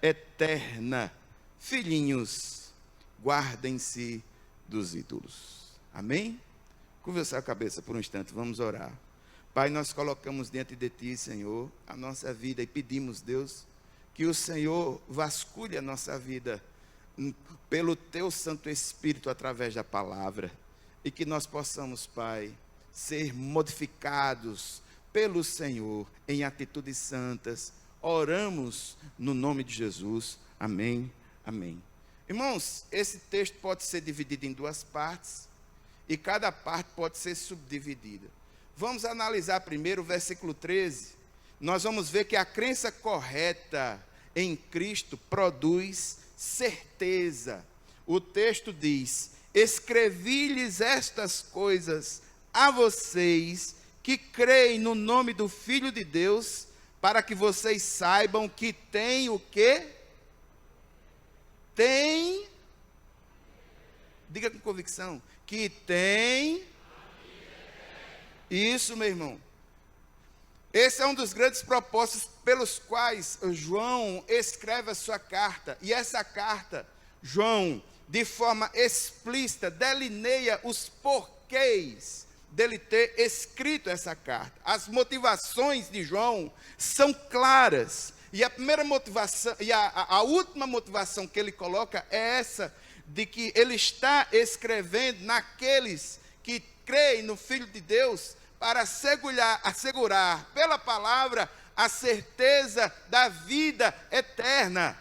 eterna. Filhinhos, guardem-se dos ídolos. Amém? Curva a cabeça por um instante, vamos orar. Pai, nós colocamos diante de Ti, Senhor, a nossa vida e pedimos, Deus, que o Senhor vasculhe a nossa vida pelo Teu Santo Espírito através da palavra e que nós possamos, Pai, ser modificados pelo Senhor em atitudes santas. Oramos no nome de Jesus. Amém. Amém. Irmãos, esse texto pode ser dividido em duas partes e cada parte pode ser subdividida. Vamos analisar primeiro o versículo 13. Nós vamos ver que a crença correta em Cristo produz certeza. O texto diz: escrevi-lhes estas coisas a vocês que creem no nome do Filho de Deus, para que vocês saibam que tem o quê? Tem, diga com convicção, que tem. Isso, meu irmão. Esse é um dos grandes propósitos pelos quais João escreve a sua carta. E essa carta, João, de forma explícita, delineia os porquês dele ter escrito essa carta. As motivações de João são claras. E a primeira motivação, e a última motivação que ele coloca é essa, de que ele está escrevendo naqueles que creem no Filho de Deus, para assegurar pela palavra a certeza da vida eterna.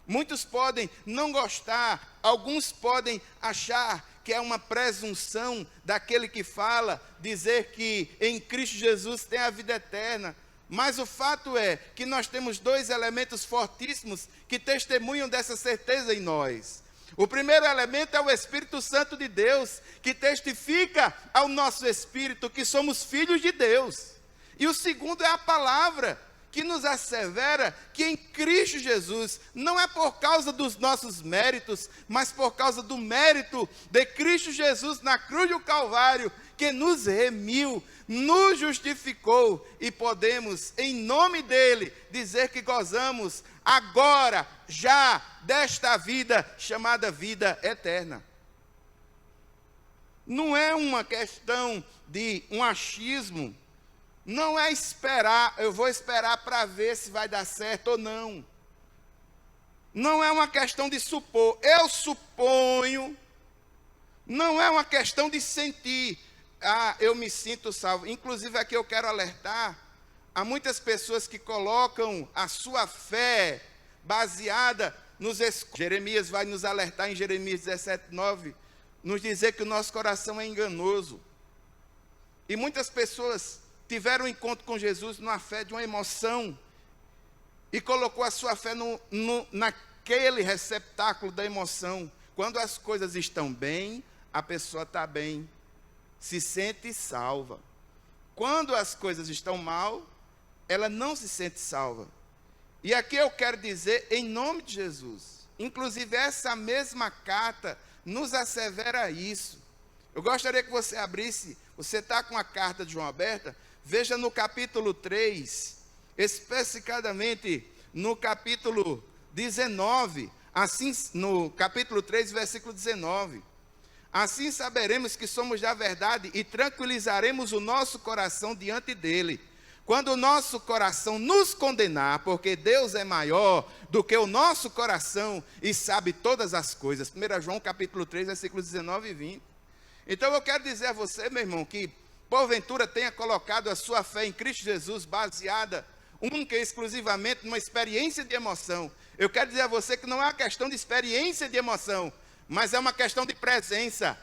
Muitos podem não gostar, alguns podem achar que é uma presunção daquele que fala, dizer que em Cristo Jesus tem a vida eterna. Mas o fato é que nós temos dois elementos fortíssimos que testemunham dessa certeza em nós. O primeiro elemento é o Espírito Santo de Deus, que testifica ao nosso espírito que somos filhos de Deus. E o segundo é a palavra, que nos assevera que em Cristo Jesus, não é por causa dos nossos méritos, mas por causa do mérito de Cristo Jesus na cruz do Calvário, que nos remiu, nos justificou, e podemos, em nome dele, dizer que gozamos agora, já, desta vida chamada vida eterna. Não é uma questão de um achismo, não é esperar, eu vou esperar para ver se vai dar certo ou não. Não é uma questão de supor, eu suponho. Não é uma questão de sentir, eu me sinto salvo. Inclusive aqui eu quero alertar, há muitas pessoas que colocam a sua fé baseada nos escolhos. Jeremias vai nos alertar em Jeremias 17:9, nos dizer que o nosso coração é enganoso. E muitas pessoas tiveram um encontro com Jesus numa fé de uma emoção e colocou a sua fé naquele receptáculo da emoção. Quando as coisas estão bem, a pessoa está bem, se sente salva. Quando as coisas estão mal, ela não se sente salva. E aqui eu quero dizer, em nome de Jesus, inclusive essa mesma carta nos assevera isso. Eu gostaria que você abrisse, você está com a carta de João aberta, veja no capítulo 3, especificadamente no capítulo 19, assim, no capítulo 3, versículo 19. Assim saberemos que somos da verdade e tranquilizaremos o nosso coração diante dele. Quando o nosso coração nos condenar, porque Deus é maior do que o nosso coração e sabe todas as coisas. 1 João capítulo 3, versículos 19 e 20. Então eu quero dizer a você, meu irmão, que porventura tenha colocado a sua fé em Cristo Jesus baseada única e exclusivamente numa experiência de emoção. Eu quero dizer a você que não é uma questão de experiência de emoção, mas é uma questão de presença.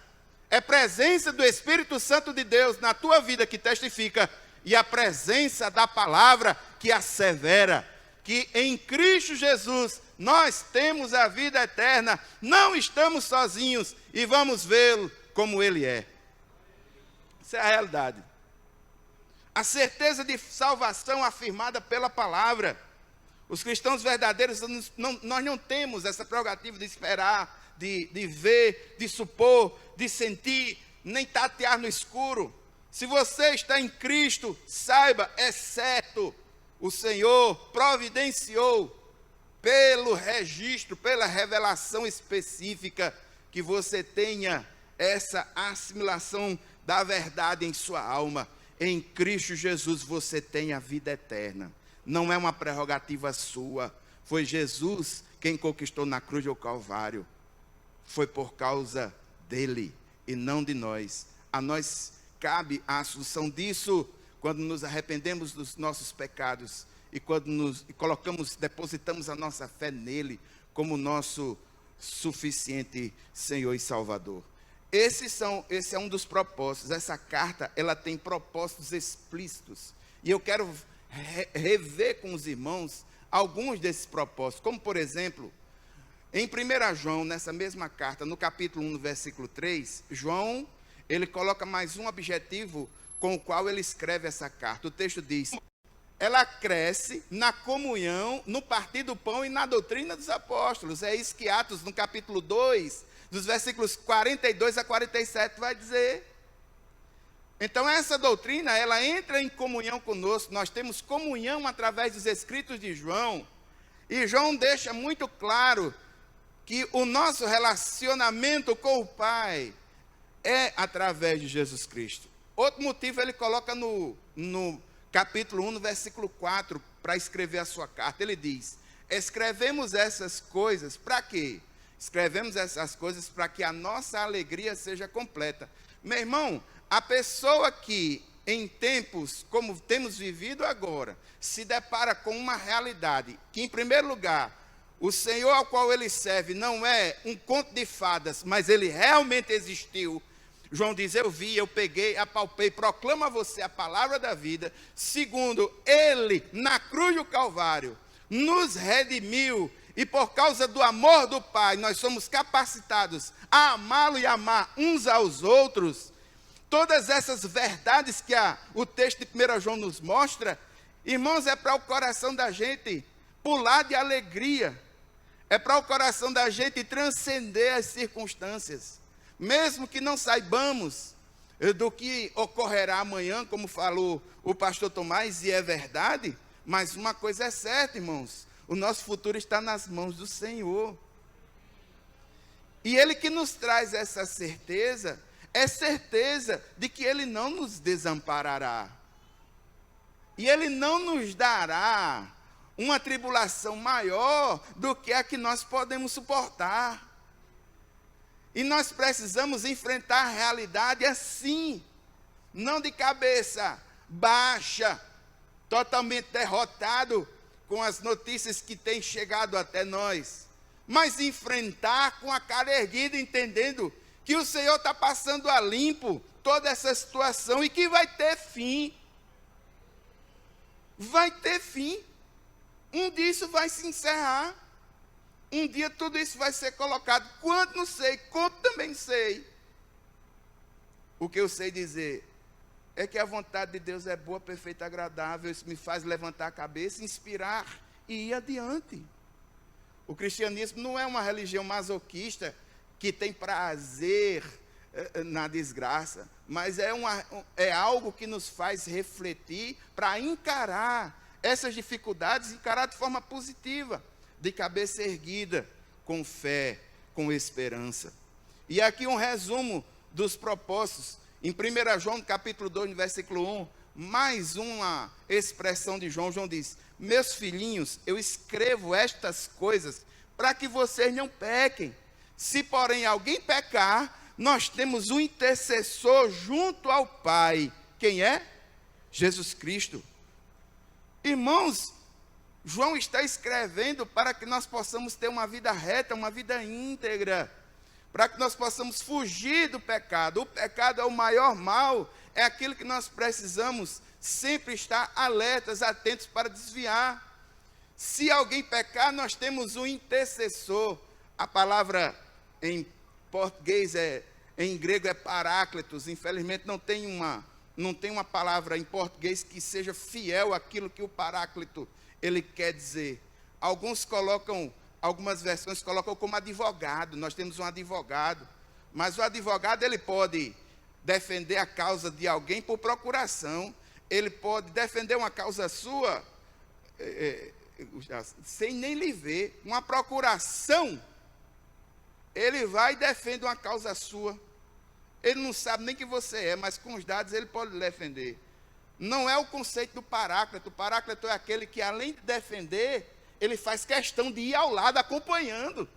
É presença do Espírito Santo de Deus na tua vida que testifica, e a presença da palavra que assevera que em Cristo Jesus nós temos a vida eterna, não estamos sozinhos e vamos vê-lo como ele é. Essa é a realidade. A certeza de salvação afirmada pela palavra. Os cristãos verdadeiros, nós não temos essa prerrogativa de esperar, de ver, de supor, de sentir, nem tatear no escuro. Se você está em Cristo, saiba, é certo, o Senhor providenciou pelo registro, pela revelação específica, que você tenha essa assimilação da verdade em sua alma. Em Cristo Jesus você tem a vida eterna. Não é uma prerrogativa sua. Foi Jesus quem conquistou na cruz do Calvário. Foi por causa dele e não de nós. A nós cabe a assunção disso quando nos arrependemos dos nossos pecados e quando depositamos a nossa fé nele como nosso suficiente Senhor e Salvador. Esse é um dos propósitos. Essa carta, ela tem propósitos explícitos. E eu quero rever com os irmãos alguns desses propósitos. Como, por exemplo, em 1 João, nessa mesma carta, no capítulo 1, no versículo 3, João, ele coloca mais um objetivo com o qual ele escreve essa carta. O texto diz: ela cresce na comunhão, no partir do pão e na doutrina dos apóstolos. É isso que Atos, no capítulo 2, dos versículos 42 a 47, vai dizer. Então, essa doutrina, ela entra em comunhão conosco. Nós temos comunhão através dos escritos de João. E João deixa muito claro que o nosso relacionamento com o Pai é através de Jesus Cristo. Outro motivo ele coloca no capítulo 1, no versículo 4, para escrever a sua carta. Ele diz: escrevemos essas coisas para quê? Escrevemos essas coisas para que a nossa alegria seja completa. Meu irmão, a pessoa que em tempos como temos vivido agora, se depara com uma realidade que, em primeiro lugar, o Senhor ao qual ele serve não é um conto de fadas, mas ele realmente existiu. João diz: eu vi, eu peguei, apalpei, proclamo a você a palavra da vida. Segundo, ele, na cruz do Calvário, nos redimiu. E por causa do amor do Pai, nós somos capacitados a amá-lo e amar uns aos outros. Todas essas verdades que o texto de 1 João nos mostra, irmãos, é para o coração da gente pular de alegria. É para o coração da gente transcender as circunstâncias. Mesmo que não saibamos do que ocorrerá amanhã, como falou o pastor Tomás, e é verdade, mas uma coisa é certa, irmãos: o nosso futuro está nas mãos do Senhor. E Ele que nos traz essa certeza, é certeza de que Ele não nos desamparará. E Ele não nos dará uma tribulação maior do que a que nós podemos suportar. E nós precisamos enfrentar a realidade assim, não de cabeça baixa, totalmente derrotado com as notícias que têm chegado até nós, mas enfrentar com a cara erguida, entendendo que o Senhor está passando a limpo toda essa situação e que vai ter fim. Vai ter fim. Um dia isso vai se encerrar. Um dia tudo isso vai ser colocado. Quando não sei, como também sei. O que eu sei dizer é que a vontade de Deus é boa, perfeita, agradável. Isso me faz levantar a cabeça, inspirar e ir adiante. O cristianismo não é uma religião masoquista que tem prazer na desgraça, mas é algo que nos faz refletir para encarar essas dificuldades, encarar de forma positiva, de cabeça erguida, com fé, com esperança. E aqui um resumo dos propósitos. Em 1 João, capítulo 2, no versículo 1, mais uma expressão de João. João diz: meus filhinhos, eu escrevo estas coisas para que vocês não pequem. Se, porém, alguém pecar, nós temos um intercessor junto ao Pai. Quem é? Jesus Cristo. Irmãos, João está escrevendo para que nós possamos ter uma vida reta, uma vida íntegra, para que nós possamos fugir do pecado. O pecado é o maior mal, é aquilo que nós precisamos sempre estar alertas, atentos para desviar. Se alguém pecar, nós temos um intercessor. A palavra em português em grego é paráclitos. Infelizmente não tem uma palavra em português que seja fiel àquilo que o paráclito ele quer dizer. Algumas versões colocam como advogado. Nós temos um advogado, mas o advogado ele pode defender a causa de alguém por procuração, ele pode defender uma causa sua sem nem lhe ver, uma procuração, ele vai e defende uma causa sua. Ele não sabe nem que você é, mas com os dados ele pode lhe defender. Não é o conceito do paráclito. O paráclito é aquele que, além de defender, ele faz questão de ir ao lado acompanhando.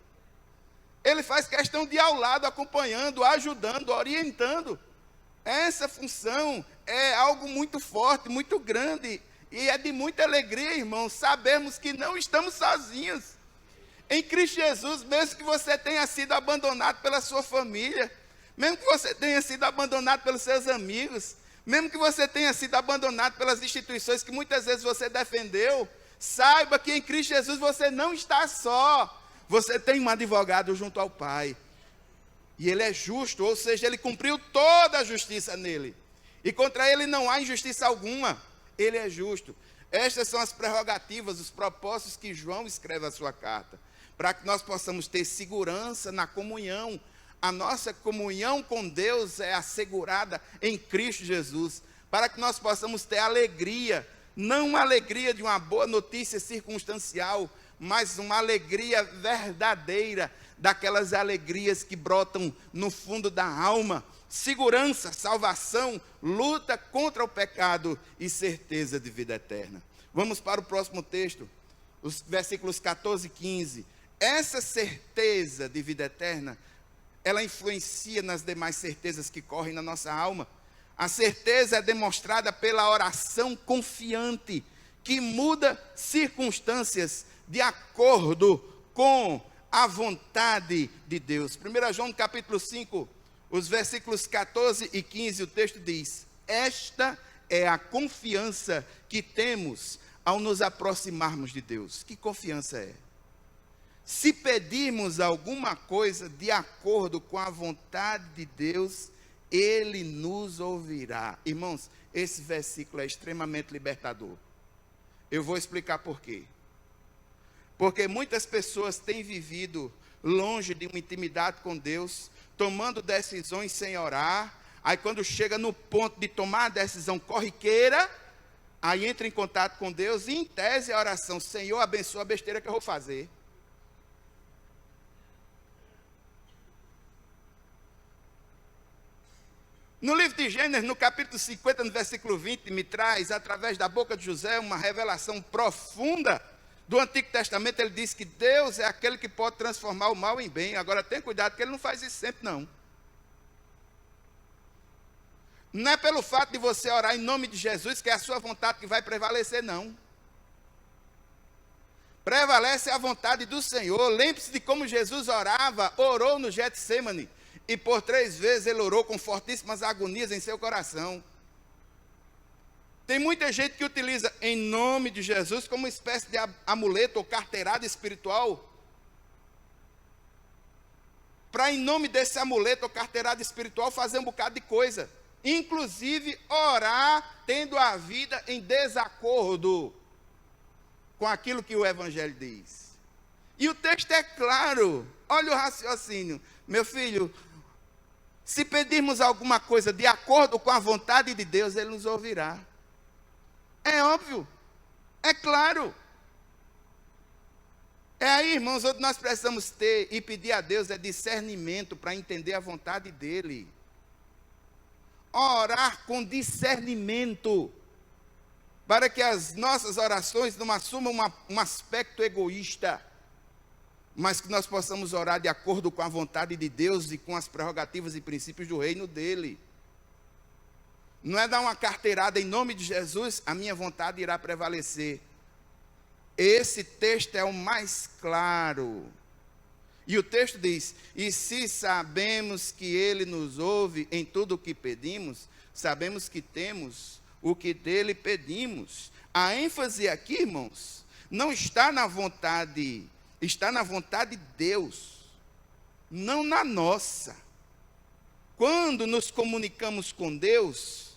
Ele faz questão de ir ao lado acompanhando, ajudando, orientando. Essa função é algo muito forte, muito grande. E é de muita alegria, irmãos, sabermos que não estamos sozinhos. Em Cristo Jesus, mesmo que você tenha sido abandonado pela sua família, mesmo que você tenha sido abandonado pelos seus amigos, mesmo que você tenha sido abandonado pelas instituições que muitas vezes você defendeu, saiba que em Cristo Jesus você não está só. Você tem um advogado junto ao Pai. E ele é justo, ou seja, ele cumpriu toda a justiça nele. E contra ele não há injustiça alguma. Ele é justo. Estas são as prerrogativas, os propósitos que João escreve a sua carta. Para que nós possamos ter segurança na comunhão. A nossa comunhão com Deus é assegurada em Cristo Jesus. Para que nós possamos ter alegria. Não uma alegria de uma boa notícia circunstancial, mas uma alegria verdadeira, daquelas alegrias que brotam no fundo da alma, segurança, salvação, luta contra o pecado e certeza de vida eterna. Vamos para o próximo texto, os versículos 14 e 15. Essa certeza de vida eterna, ela influencia nas demais certezas que correm na nossa alma. A certeza é demonstrada pela oração confiante, que muda circunstâncias de acordo com a vontade de Deus. 1 João capítulo 5, os versículos 14 e 15, o texto diz: esta é a confiança que temos ao nos aproximarmos de Deus. Que confiança é? Se pedirmos alguma coisa de acordo com a vontade de Deus, Ele nos ouvirá. Irmãos, esse versículo é extremamente libertador. Eu vou explicar por quê. Porque muitas pessoas têm vivido longe de uma intimidade com Deus, tomando decisões sem orar. Aí quando chega no ponto de tomar a decisão corriqueira, aí entra em contato com Deus e em tese a oração: Senhor, abençoa a besteira que eu vou fazer. No livro de Gênesis, no capítulo 50, no versículo 20, me traz, através da boca de José, uma revelação profunda do Antigo Testamento. Ele diz que Deus é aquele que pode transformar o mal em bem. Agora, tenha cuidado, que Ele não faz isso sempre, não. Não é pelo fato de você orar em nome de Jesus que é a sua vontade que vai prevalecer, não. Prevalece a vontade do Senhor. Lembre-se de como Jesus orou no Getsêmani. E por 3 vezes ele orou com fortíssimas agonias em seu coração. Tem muita gente que utiliza em nome de Jesus como uma espécie de amuleto ou carteirada espiritual. Para, em nome desse amuleto ou carteirada espiritual, fazer um bocado de coisa. Inclusive orar tendo a vida em desacordo com aquilo que o Evangelho diz. E o texto é claro. Olha o raciocínio. Meu filho, se pedirmos alguma coisa de acordo com a vontade de Deus, Ele nos ouvirá. É óbvio, é claro. É aí, irmãos, onde nós precisamos ter e pedir a Deus é discernimento para entender a vontade dEle. Orar com discernimento, para que as nossas orações não assumam um aspecto egoísta, mas que nós possamos orar de acordo com a vontade de Deus e com as prerrogativas e princípios do reino dEle. Não é dar uma carteirada em nome de Jesus, a minha vontade irá prevalecer. Esse texto é o mais claro. E o texto diz: e se sabemos que Ele nos ouve em tudo o que pedimos, sabemos que temos o que dele pedimos. A ênfase aqui, irmãos, não está na vontade, está na vontade de Deus, não na nossa. Quando nos comunicamos com Deus,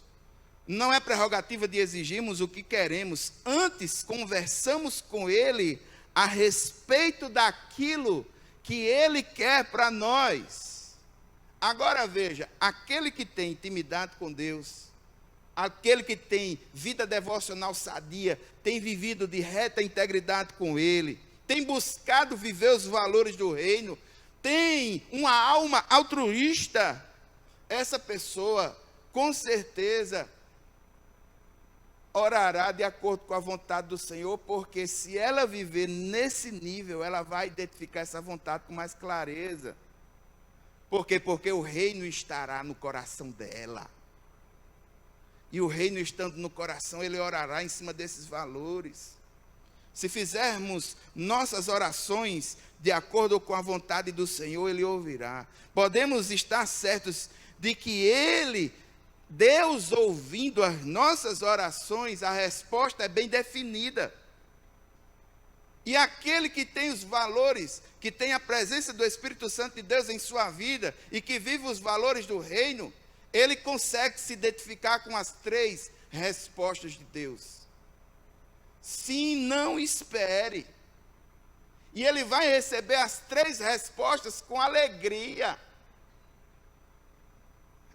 não é prerrogativa de exigirmos o que queremos, antes conversamos com Ele a respeito daquilo que Ele quer para nós. Agora veja, aquele que tem intimidade com Deus, aquele que tem vida devocional sadia, tem vivido de reta integridade com Ele, tem buscado viver os valores do reino, tem uma alma altruísta, essa pessoa, com certeza, orará de acordo com a vontade do Senhor, porque se ela viver nesse nível, ela vai identificar essa vontade com mais clareza. Por quê? Porque o reino estará no coração dela. E o reino estando no coração, ele orará em cima desses valores. Se fizermos nossas orações de acordo com a vontade do Senhor, ele ouvirá. Podemos estar certos de que ele, Deus ouvindo as nossas orações, a resposta é bem definida. E aquele que tem os valores, que tem a presença do Espírito Santo de Deus em sua vida e que vive os valores do reino, ele consegue se identificar com as 3 respostas de Deus. Sim, não espere. E ele vai receber as 3 respostas com alegria.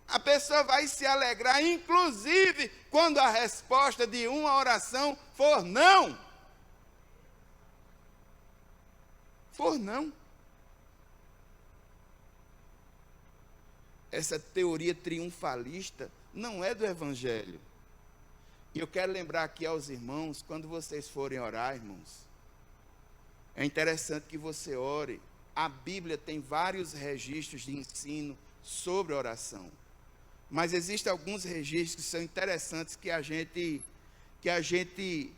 A pessoa vai se alegrar, inclusive quando a resposta de uma oração for não. For não. Essa teoria triunfalista não é do Evangelho. E eu quero lembrar aqui aos irmãos, quando vocês forem orar, irmãos, é interessante que você ore. A Bíblia tem vários registros de ensino sobre oração. Mas existem alguns registros que são interessantes que a gente,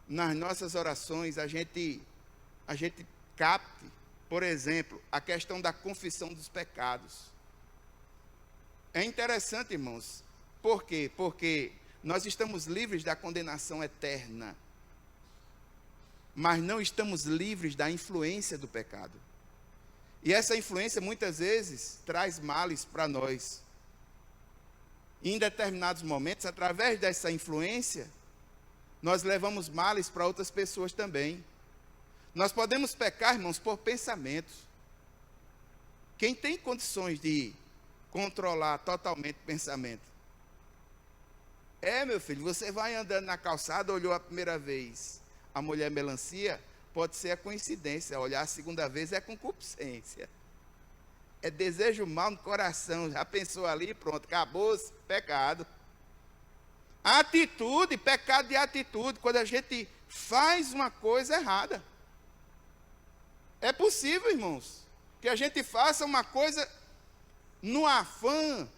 nas nossas orações, a gente capte. Por exemplo, a questão da confissão dos pecados. É interessante, irmãos. Por quê? Porque nós estamos livres da condenação eterna, mas não estamos livres da influência do pecado. E essa influência, muitas vezes, traz males para nós. E em determinados momentos, através dessa influência, nós levamos males para outras pessoas também. Nós podemos pecar, irmãos, por pensamentos. Quem tem condições de controlar totalmente o pensamento? Meu filho, você vai andando na calçada, olhou a primeira vez a mulher melancia, pode ser a coincidência, olhar a segunda vez é concupiscência. É desejo mal no coração, já pensou ali, pronto, acabou, pecado. Atitude, pecado de atitude, quando a gente faz uma coisa errada. É possível, irmãos, que a gente faça uma coisa no afã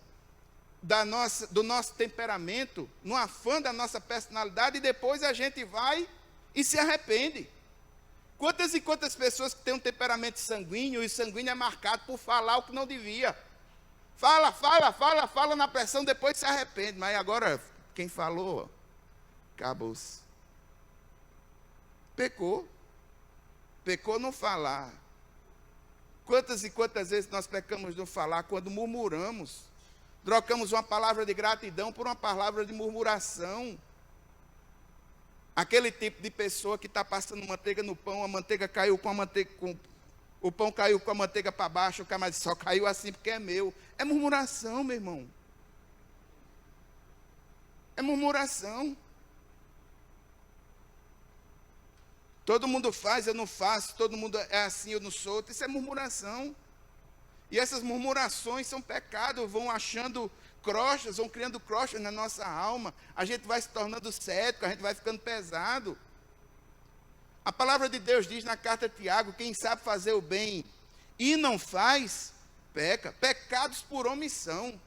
do nosso temperamento, no afã da nossa personalidade, e depois a gente vai e se arrepende. Quantas e quantas pessoas que têm um temperamento sanguíneo, e sanguíneo é marcado por falar o que não devia. Fala na pressão, depois se arrepende. Mas agora, quem falou, acabou-se. Pecou no falar. Quantas e quantas vezes nós pecamos no falar quando murmuramos? Trocamos uma palavra de gratidão por uma palavra de murmuração. Aquele tipo de pessoa que está passando manteiga no pão, a manteiga caiu com a manteiga, o pão caiu com a manteiga para baixo, o cara diz, só caiu assim porque é meu. É murmuração, meu irmão. É murmuração. Todo mundo faz, eu não faço, todo mundo é assim, eu não sou. Isso é murmuração. E essas murmurações são pecado, vão achando crochas, vão criando crochas na nossa alma. A gente vai se tornando cético, a gente vai ficando pesado. A palavra de Deus diz na carta de Tiago, quem sabe fazer o bem e não faz, peca. Pecados por omissão.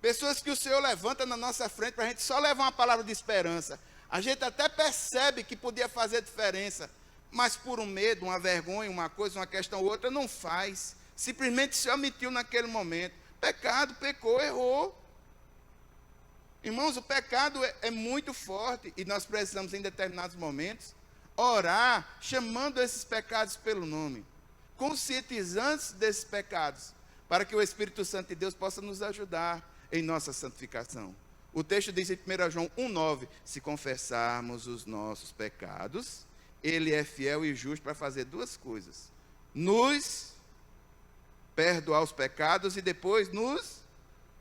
Pessoas que o Senhor levanta na nossa frente para a gente só levar uma palavra de esperança. A gente até percebe que podia fazer diferença, mas por um medo, uma vergonha, uma coisa, uma questão ou outra, não faz. Simplesmente se omitiu naquele momento. Pecado, pecou, errou. Irmãos, o pecado é muito forte e nós precisamos, em determinados momentos, orar chamando esses pecados pelo nome, conscientizando-se desses pecados, para que o Espírito Santo de Deus possa nos ajudar em nossa santificação. O texto diz em 1 João 1,9, se confessarmos os nossos pecados, Ele é fiel e justo para fazer 2 coisas. Nos perdoar os pecados e depois nos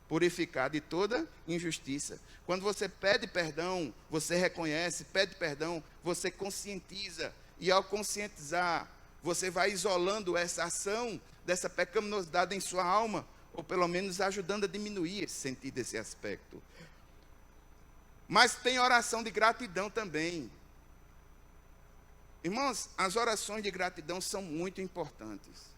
purificar de toda injustiça. Quando você pede perdão, você reconhece, pede perdão, você conscientiza. E ao conscientizar, você vai isolando essa ação, dessa pecaminosidade em sua alma, ou pelo menos ajudando a diminuir esse sentido, esse aspecto. Mas tem oração de gratidão também. Irmãos, as orações de gratidão são muito importantes.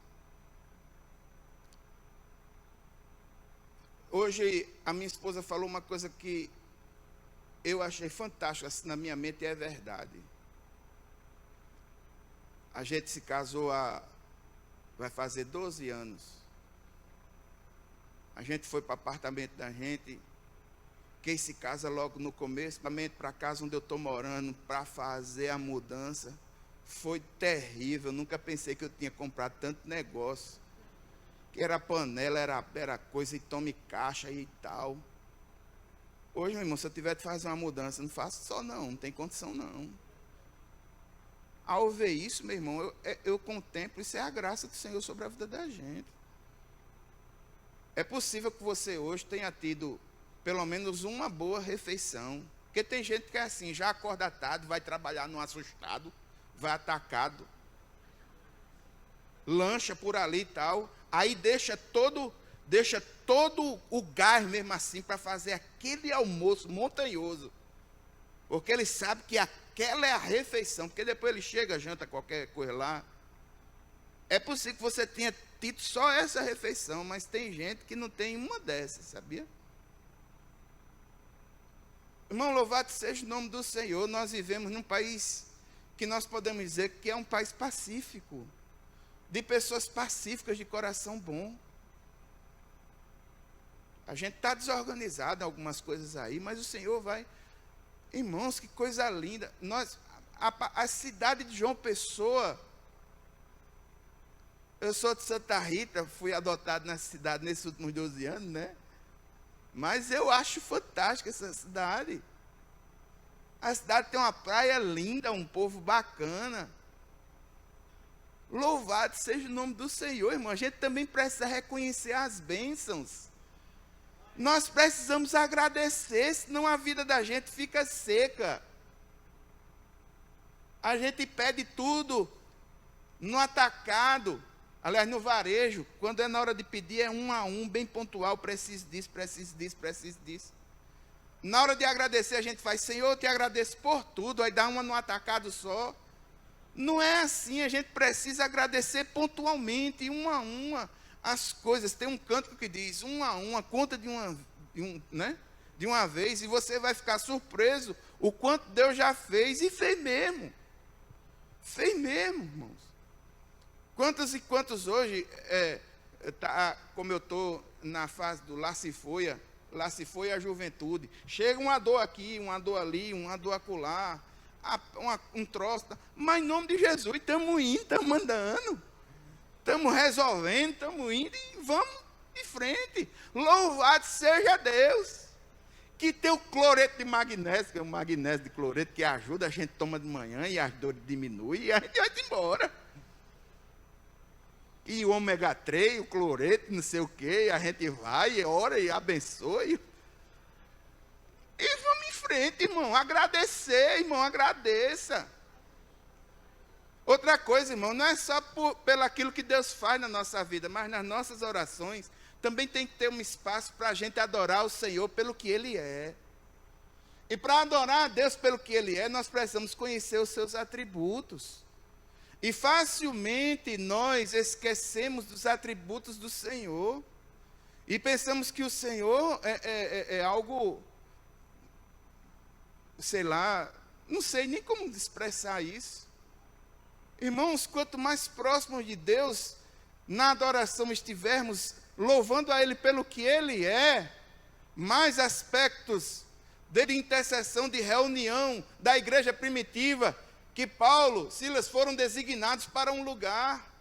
Hoje, a minha esposa falou uma coisa que eu achei fantástica, assim, na minha mente, e é verdade. A gente se casou vai fazer 12 anos. A gente foi para o apartamento da gente. Quem se casa logo no começo, para a casa onde eu estou morando, para fazer a mudança, foi terrível. Eu nunca pensei que eu tinha comprado tanto negócio. Que era panela, era coisa, e tome caixa e tal. Hoje, meu irmão, se eu tiver de fazer uma mudança, não faço só não tem condição não. Ao ver isso, meu irmão, eu contemplo, isso é a graça do Senhor sobre a vida da gente. É possível que você hoje tenha tido pelo menos uma boa refeição. Porque tem gente que é assim, já acorda tarde, vai trabalhar no assustado, vai atacado, lancha por ali e tal, aí deixa todo o gás mesmo assim para fazer aquele almoço montanhoso. Porque ele sabe que aquela é a refeição, porque depois ele chega, janta qualquer coisa lá. É possível que você tenha tido só essa refeição, mas tem gente que não tem uma dessas, sabia? Irmão, louvado seja o nome do Senhor. Nós vivemos num país que nós podemos dizer que é um país pacífico, de pessoas pacíficas, de coração bom. A gente está desorganizado em algumas coisas aí, mas o Senhor vai... Irmãos, que coisa linda. A cidade de João Pessoa... Eu sou de Santa Rita, fui adotado nessa cidade nesses últimos 12 anos, né? Mas eu acho fantástica essa cidade. A cidade tem uma praia linda, um povo bacana. Louvado seja o nome do Senhor, irmão. A gente também precisa reconhecer as bênçãos. Nós precisamos agradecer, senão a vida da gente fica seca. A gente pede tudo no atacado, aliás, no varejo. Quando é na hora de pedir, é um a um, bem pontual, preciso disso, preciso disso, preciso disso. Na hora de agradecer, a gente faz, Senhor, eu te agradeço por tudo, aí dá uma no atacado só. Não é assim, a gente precisa agradecer pontualmente, uma a uma, as coisas. Tem um cântico que diz, uma a uma, conta de uma vez, e você vai ficar surpreso o quanto Deus já fez, e fez mesmo. Fez mesmo, irmãos. Quantos e quantos hoje, como eu estou na fase do lá se foi a juventude, chega uma dor aqui, uma dor ali, uma dor acolá, um troço, mas em nome de Jesus, estamos indo, estamos andando, estamos resolvendo, estamos indo e vamos de frente. Louvado seja Deus, que tem o cloreto de magnésio, que é o magnésio de cloreto, que ajuda, a gente toma de manhã e as dores diminuem e a gente vai embora. E o ômega 3, o cloreto, não sei o quê, a gente vai, ora e abençoa. E vamos em frente, irmão. Agradecer, irmão, agradeça. Outra coisa, irmão, não é só pelo aquilo que Deus faz na nossa vida, mas nas nossas orações também tem que ter um espaço para a gente adorar o Senhor pelo que Ele é. E para adorar a Deus pelo que Ele é, nós precisamos conhecer os seus atributos. E facilmente nós esquecemos dos atributos do Senhor. E pensamos que o Senhor é algo, sei lá, não sei nem como expressar isso. Irmãos, quanto mais próximos de Deus, na adoração estivermos, louvando a Ele pelo que Ele é, mais aspectos de intercessão, de reunião da igreja primitiva, que Paulo, Silas foram designados para um lugar.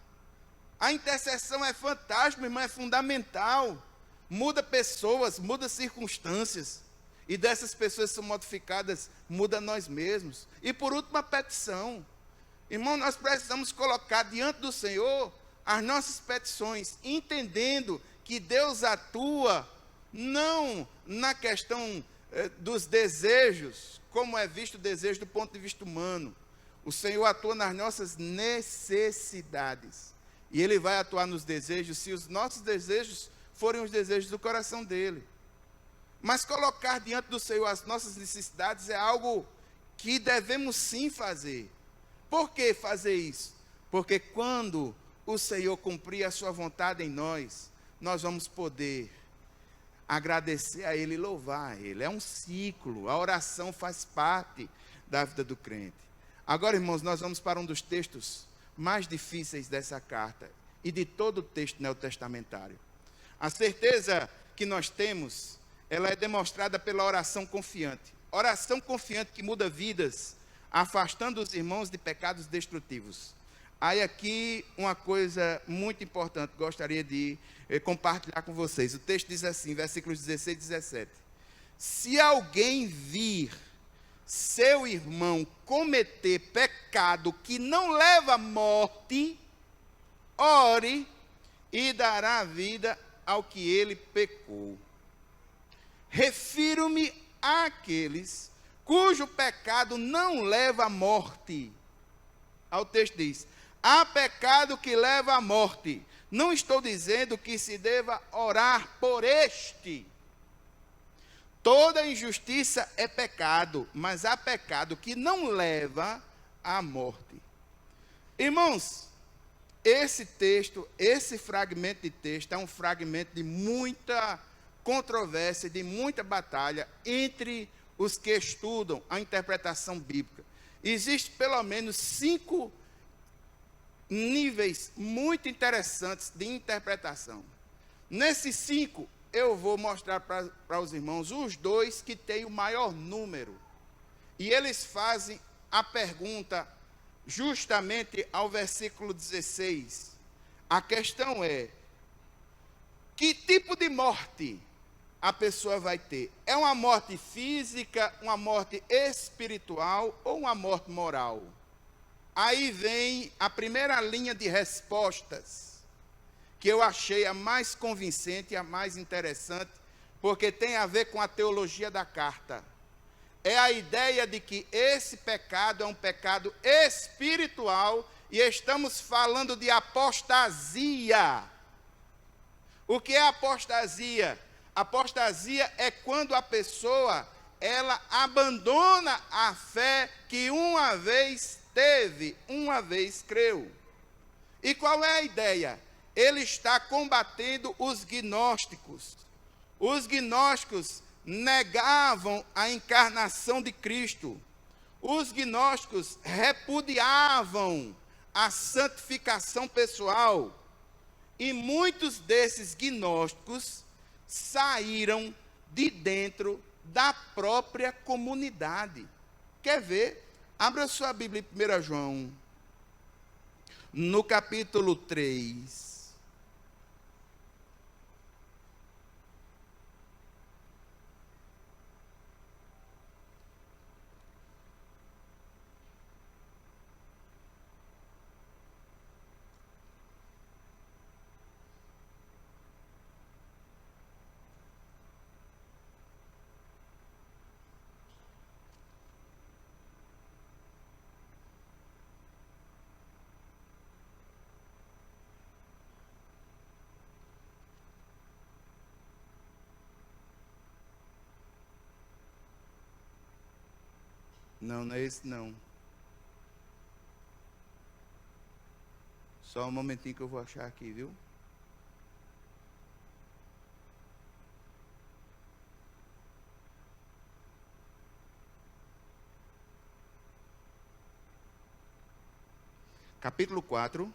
A intercessão é fantástica, irmão, é fundamental. Muda pessoas, muda circunstâncias. E dessas pessoas são modificadas, muda nós mesmos. E por último, a petição. Irmão, nós precisamos colocar diante do Senhor as nossas petições, entendendo que Deus atua não na questão dos desejos, como é visto o desejo do ponto de vista humano. O Senhor atua nas nossas necessidades. E Ele vai atuar nos desejos se os nossos desejos forem os desejos do coração dEle. Mas colocar diante do Senhor as nossas necessidades é algo que devemos sim fazer. Por que fazer isso? Porque quando o Senhor cumprir a sua vontade em nós, nós vamos poder agradecer a Ele e louvar a Ele. É um ciclo, a oração faz parte da vida do crente. Agora, irmãos, nós vamos para um dos textos mais difíceis dessa carta e de todo o texto neotestamentário. A certeza que nós temos, ela é demonstrada pela oração confiante. Oração confiante que muda vidas, afastando os irmãos de pecados destrutivos. Aí aqui uma coisa muito importante, gostaria de compartilhar com vocês. O texto diz assim, versículos 16 e 17. Se alguém vir seu irmão cometer pecado que não leva à morte, ore e dará vida ao que ele pecou. Refiro-me àqueles cujo pecado não leva à morte. O texto diz, há pecado que leva à morte. Não estou dizendo que se deva orar por este. Toda injustiça é pecado, mas há pecado que não leva à morte. Irmãos, esse texto, esse fragmento de texto é um fragmento de muita controvérsia, de muita batalha entre os que estudam a interpretação bíblica. Existem pelo menos 5 níveis muito interessantes de interpretação. Nesses 5, eu vou mostrar para os irmãos os 2 que têm o maior número. E eles fazem a pergunta justamente ao versículo 16. A questão é, que tipo de morte a pessoa vai ter? É uma morte física, uma morte espiritual ou uma morte moral? Aí vem a primeira linha de respostas, que eu achei a mais convincente e a mais interessante, porque tem a ver com a teologia da carta. É a ideia de que esse pecado é um pecado espiritual e estamos falando de apostasia. O que é apostasia? Apostasia é quando a pessoa, ela abandona a fé que uma vez teve, uma vez creu. E qual é a ideia? Ele está combatendo os gnósticos. Os gnósticos negavam a encarnação de Cristo. Os gnósticos repudiavam a santificação pessoal. E muitos desses gnósticos saíram de dentro da própria comunidade. Quer ver? Abra sua Bíblia em 1 João, no capítulo 3. Não, não é esse não. Só um momentinho que eu vou achar aqui, viu? Capítulo 4.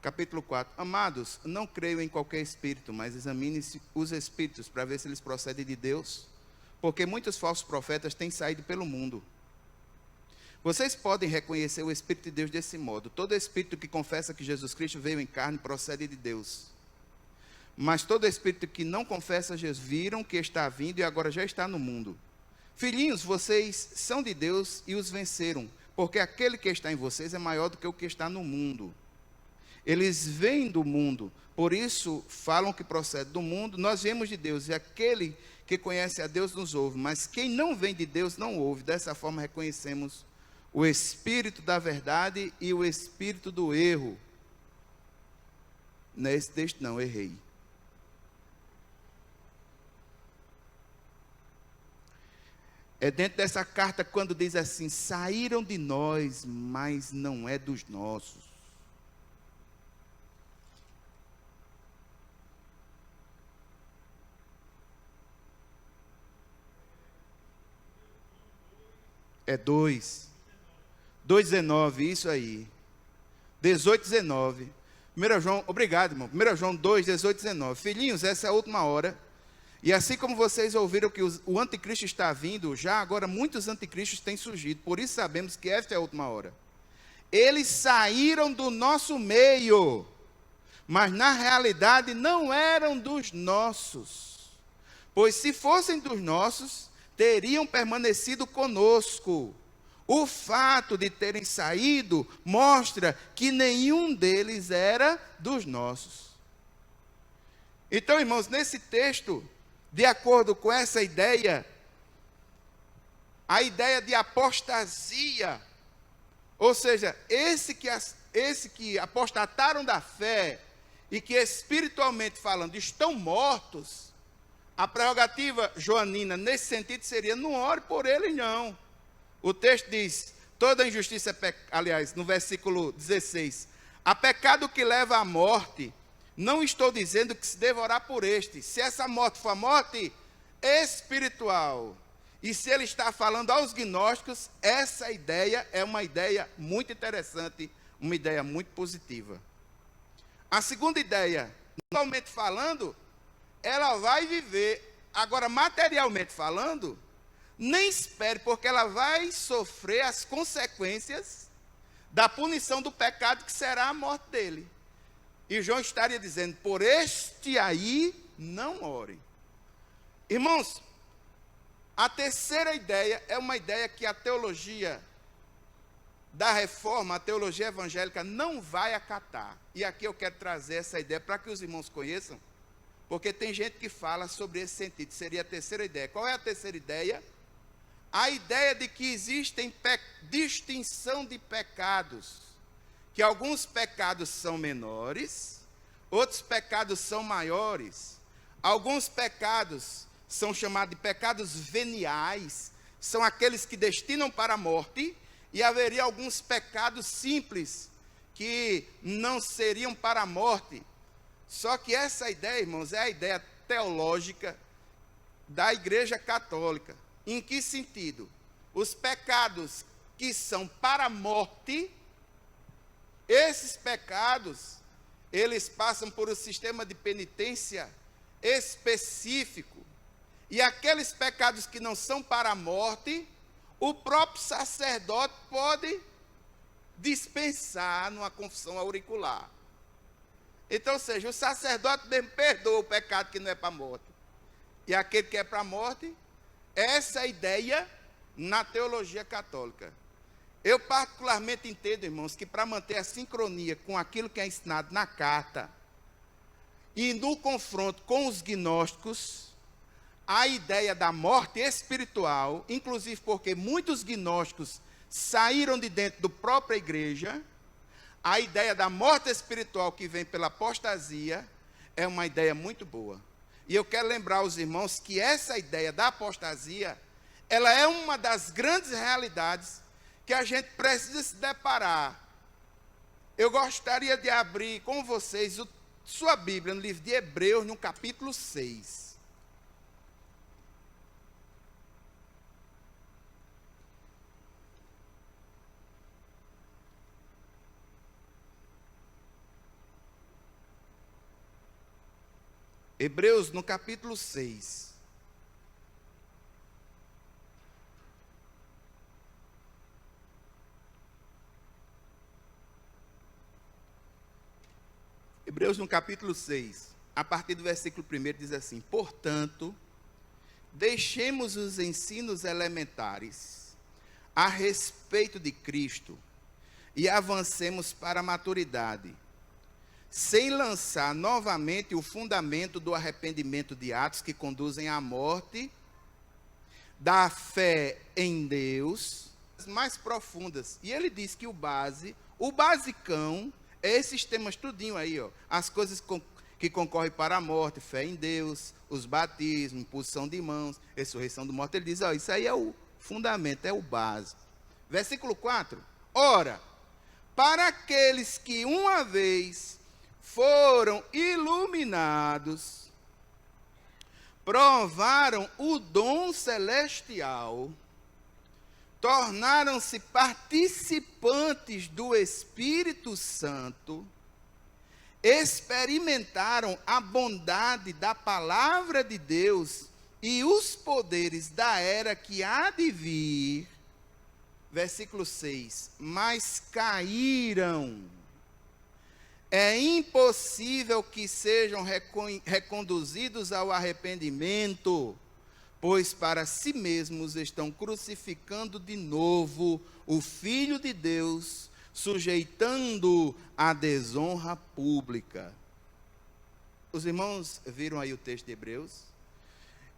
Capítulo 4. Amados, não creio em qualquer espírito, mas examine-se os espíritos para ver se eles procedem de Deus, porque muitos falsos profetas têm saído pelo mundo. Vocês podem reconhecer o Espírito de Deus desse modo. Todo espírito que confessa que Jesus Cristo veio em carne procede de Deus. mas todo espírito que não confessa Jesus viram que está vindo e agora já está no mundo. Filhinhos, vocês são de Deus e os venceram, porque aquele que está em vocês é maior do que o que está no mundo. Eles vêm do mundo, por isso falam que procede do mundo. Nós viemos de Deus, e aquele que conhece a Deus nos ouve, mas quem não vem de Deus não ouve. Dessa forma reconhecemos o espírito da verdade e o espírito do erro. Não é esse texto não, errei. É dentro dessa carta quando diz assim: saíram de nós, mas não é dos nossos. É 2:19, isso aí. 18:19. 1 João, obrigado, irmão. 1 João 2:18-19. Filhinhos, essa é a última hora. E assim como vocês ouviram que o anticristo está vindo, já agora muitos anticristos têm surgido. Por isso sabemos que esta é a última hora. Eles saíram do nosso meio, mas na realidade não eram dos nossos. Pois se fossem dos nossos, teriam permanecido conosco. O fato de terem saído mostra que nenhum deles era dos nossos. Então, irmãos, nesse texto, de acordo com essa ideia, a ideia de apostasia, ou seja, esse que apostataram da fé e que espiritualmente falando estão mortos, a prerrogativa joanina nesse sentido seria: não ore por eles não. O texto diz: toda injustiça é aliás, no versículo 16, há pecado que leva à morte. Não estou dizendo que se deva orar por este. Se essa morte for a morte espiritual, e se ele está falando aos gnósticos, essa ideia é uma ideia muito interessante, uma ideia muito positiva. A segunda ideia, normalmente falando, ela vai viver. Agora, materialmente falando, nem espere, porque ela vai sofrer as consequências da punição do pecado, que será a morte dele. E João estaria dizendo: por este aí não ore. Irmãos, a terceira ideia é uma ideia que a teologia da reforma, a teologia evangélica, não vai acatar. E aqui eu quero trazer essa ideia para que os irmãos conheçam, porque tem gente que fala sobre esse sentido. Seria a terceira ideia. Qual é a terceira ideia? A ideia de que existem distinção de pecados, que alguns pecados são menores, outros pecados são maiores. Alguns pecados são chamados de pecados veniais, são aqueles que destinam para a morte, e haveria alguns pecados simples, que não seriam para a morte. Só que essa ideia, irmãos, é a ideia teológica da Igreja Católica. Em que sentido? Os pecados que são para a morte, esses pecados, eles passam por um sistema de penitência específico. E aqueles pecados que não são para a morte, o próprio sacerdote pode dispensar numa confissão auricular. Então, ou seja, o sacerdote mesmo perdoa o pecado que não é para a morte. E aquele que é para a morte, essa é a ideia na teologia católica. Eu particularmente entendo, irmãos, que para manter a sincronia com aquilo que é ensinado na carta e no confronto com os gnósticos, a ideia da morte espiritual, inclusive porque muitos gnósticos saíram de dentro da própria igreja, a ideia da morte espiritual que vem pela apostasia é uma ideia muito boa. E eu quero lembrar aos irmãos que essa ideia da apostasia, ela é uma das grandes realidades que a gente precisa se deparar. Eu gostaria de abrir com vocês sua Bíblia no livro de Hebreus, no capítulo 6. Hebreus, no capítulo 6. Hebreus, no capítulo 6, a partir do versículo 1 diz assim: portanto, deixemos os ensinos elementares a respeito de Cristo e avancemos para a maturidade, sem lançar novamente o fundamento do arrependimento de atos que conduzem à morte, da fé em Deus, mais profundas. E ele diz que o basicão, é esses temas tudinho aí, ó, as coisas que concorrem para a morte, fé em Deus, os batismos, imposição de mãos, ressurreição do morto. Ele diz, ó, isso aí é o fundamento, é o básico. Versículo 4. Ora, para aqueles que uma vez foram iluminados, provaram o dom celestial, tornaram-se participantes do Espírito Santo, experimentaram a bondade da palavra de Deus e os poderes da era que há de vir. Versículo 6. Mas caíram. É impossível que sejam reconduzidos ao arrependimento, pois para si mesmos estão crucificando de novo o Filho de Deus, sujeitando a desonra pública. Os irmãos viram aí o texto de Hebreus?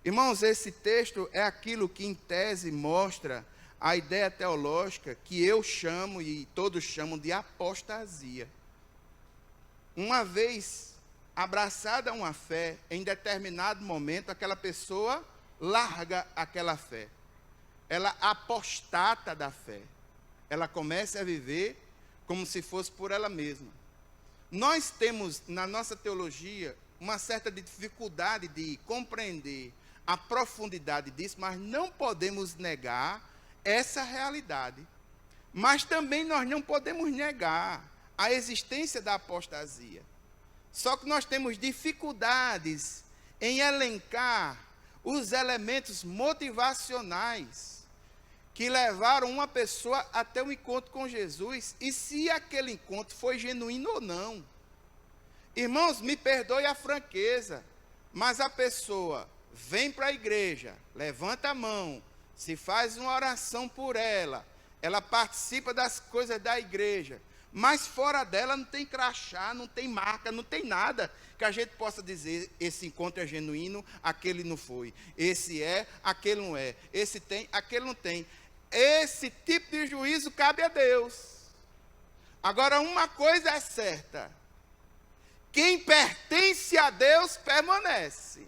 Irmãos, esse texto é aquilo que em tese mostra a ideia teológica que eu chamo e todos chamam de apostasia. Uma vez abraçada a uma fé, em determinado momento, aquela pessoa larga aquela fé. Ela apostata da fé. Ela começa a viver como se fosse por ela mesma. Nós temos, na nossa teologia, uma certa dificuldade de compreender a profundidade disso, mas não podemos negar essa realidade. Mas também nós não podemos negar a existência da apostasia. Só que nós temos dificuldades em elencar os elementos motivacionais que levaram uma pessoa até o encontro com Jesus, e se aquele encontro foi genuíno ou não. Irmãos, me perdoe a franqueza, mas a pessoa vem para a igreja, levanta a mão, se faz uma oração por ela, ela participa das coisas da igreja, mas fora dela não tem crachá, não tem marca, não tem nada que a gente possa dizer, esse encontro é genuíno, aquele não foi. Esse é, aquele não é. Esse tem, aquele não tem. Esse tipo de juízo cabe a Deus. Agora, uma coisa é certa: quem pertence a Deus permanece.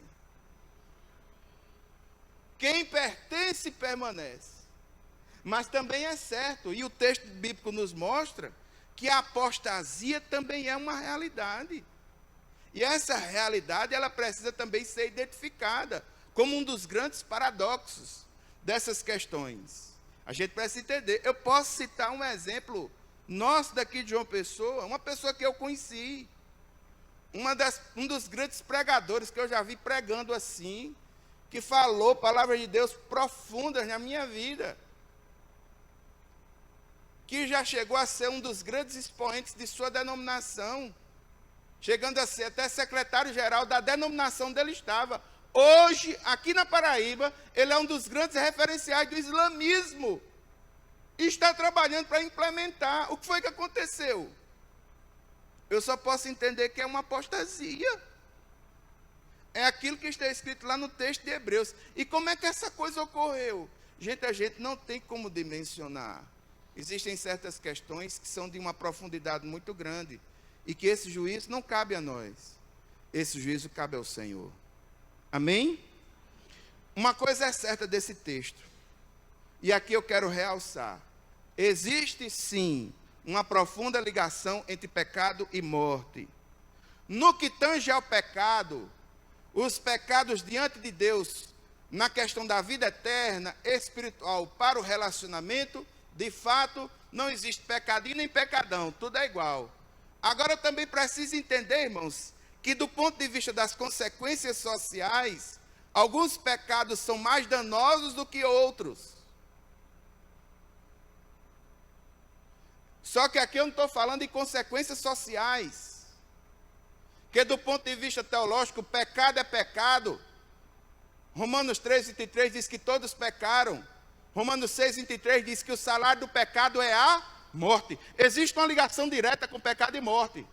Quem pertence, permanece. Mas também é certo, e o texto bíblico nos mostra, que a apostasia também é uma realidade. E essa realidade, ela precisa também ser identificada como um dos grandes paradoxos dessas questões. A gente precisa entender. Eu posso citar um exemplo nosso daqui de João Pessoa, uma pessoa que eu conheci, um dos grandes pregadores que eu já vi pregando assim, que falou palavras de Deus profundas na minha vida, que já chegou a ser um dos grandes expoentes de sua denominação, chegando a ser até secretário-geral da denominação onde ele estava. Hoje, aqui na Paraíba, ele é um dos grandes referenciais do islamismo, e está trabalhando para implementar. O que foi que aconteceu? Eu só posso entender que é uma apostasia. É aquilo que está escrito lá no texto de Hebreus. E como é que essa coisa ocorreu? Gente, a gente não tem como dimensionar. Existem certas questões que são de uma profundidade muito grande, e que esse juízo não cabe a nós. Esse juízo cabe ao Senhor. Amém? Uma coisa é certa desse texto, e aqui eu quero realçar: existe sim uma profunda ligação entre pecado e morte. No que tange ao pecado, os pecados diante de Deus, na questão da vida eterna, espiritual, para o relacionamento, de fato, não existe pecadinho nem pecadão, tudo é igual. Agora eu também preciso entender, irmãos, que do ponto de vista das consequências sociais, alguns pecados são mais danosos do que outros. Só que aqui eu não estou falando de consequências sociais. Porque do ponto de vista teológico, pecado é pecado. Romanos 3:23 diz que todos pecaram. Romanos 6:23 diz que o salário do pecado é a morte. Existe uma ligação direta com pecado e morte.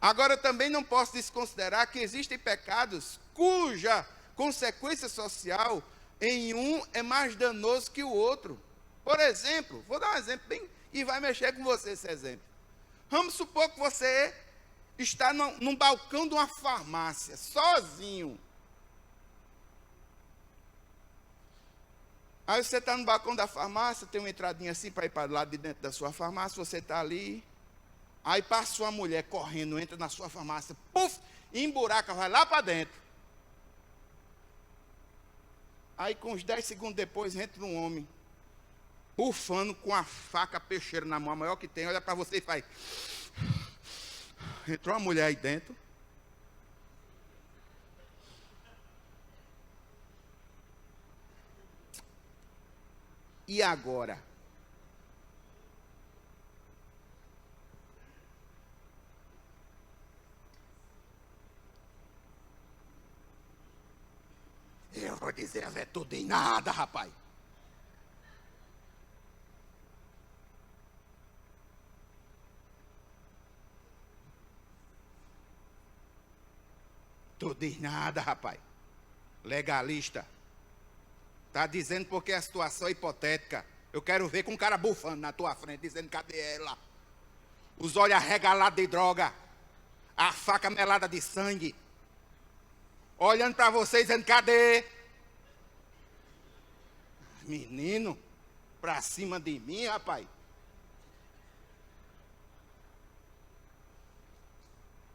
Agora, eu também não posso desconsiderar que existem pecados cuja consequência social em um é mais danoso que o outro. Por exemplo, vou dar um exemplo bem, e vai mexer com você esse exemplo. Vamos supor que você está num balcão de uma farmácia, sozinho. Aí você está no balcão da farmácia, tem uma entradinha assim para ir para lá de dentro da sua farmácia, você está ali. Aí passa uma mulher correndo, entra na sua farmácia, puf, emburaca, vai lá para dentro. Aí com uns 10 segundos depois entra um homem, bufando com a faca peixeira na mão, a maior que tem, olha para você e faz. Entrou uma mulher aí dentro. E agora? Eu vou dizer a verdade, tudo em nada, rapaz. Tudo em nada, rapaz. Legalista. Está dizendo porque a situação é hipotética. Eu quero ver com um cara bufando na tua frente, dizendo cadê ela? Os olhos arregalados de droga. A faca melada de sangue. Olhando para você dizendo, cadê? Menino, para cima de mim, rapaz.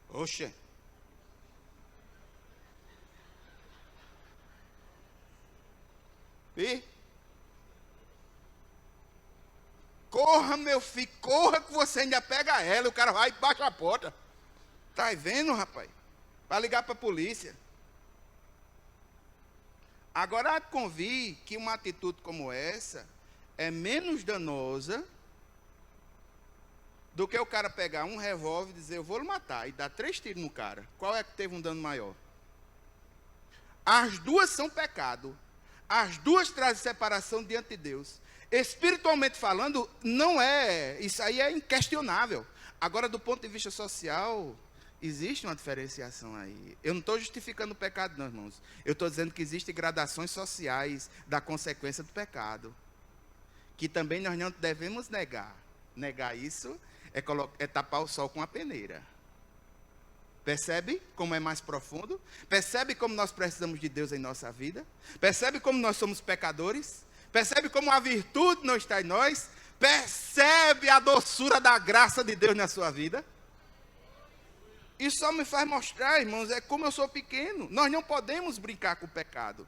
Oxe. E? Corra, meu filho, corra que você ainda pega ela. O cara vai e baixa a porta. Tá vendo, rapaz? Para ligar para a polícia. Agora, convir que uma atitude como essa é menos danosa do que o cara pegar um revólver e dizer, eu vou lhe matar, e dar 3 tiros no cara. Qual é que teve um dano maior? As duas são pecado. As duas trazem separação diante de Deus. Espiritualmente falando, não é, isso aí é inquestionável. Agora, do ponto de vista social, existe uma diferenciação aí. Eu não estou justificando o pecado, não, irmãos. Eu estou dizendo que existem gradações sociais da consequência do pecado. Que também nós não devemos negar. Negar isso é tapar o sol com a peneira. Percebe como é mais profundo? Percebe como nós precisamos de Deus em nossa vida? Percebe como nós somos pecadores? Percebe como a virtude não está em nós? Percebe a doçura da graça de Deus na sua vida? Isso só me faz mostrar, irmãos, é como eu sou pequeno. Nós não podemos brincar com o pecado.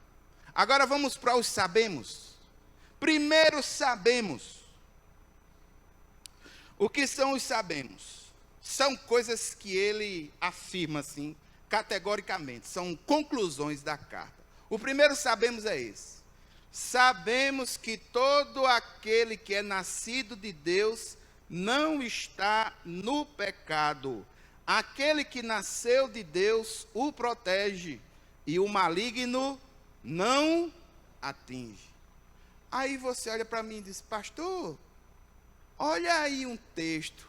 Agora vamos para os sabemos. Primeiro sabemos. O que são os sabemos? São coisas que ele afirma assim, categoricamente. São conclusões da carta. O primeiro sabemos é esse. Sabemos que todo aquele que é nascido de Deus não está no pecado. Aquele que nasceu de Deus o protege e o maligno não atinge. Aí você olha para mim e diz, pastor, olha aí um texto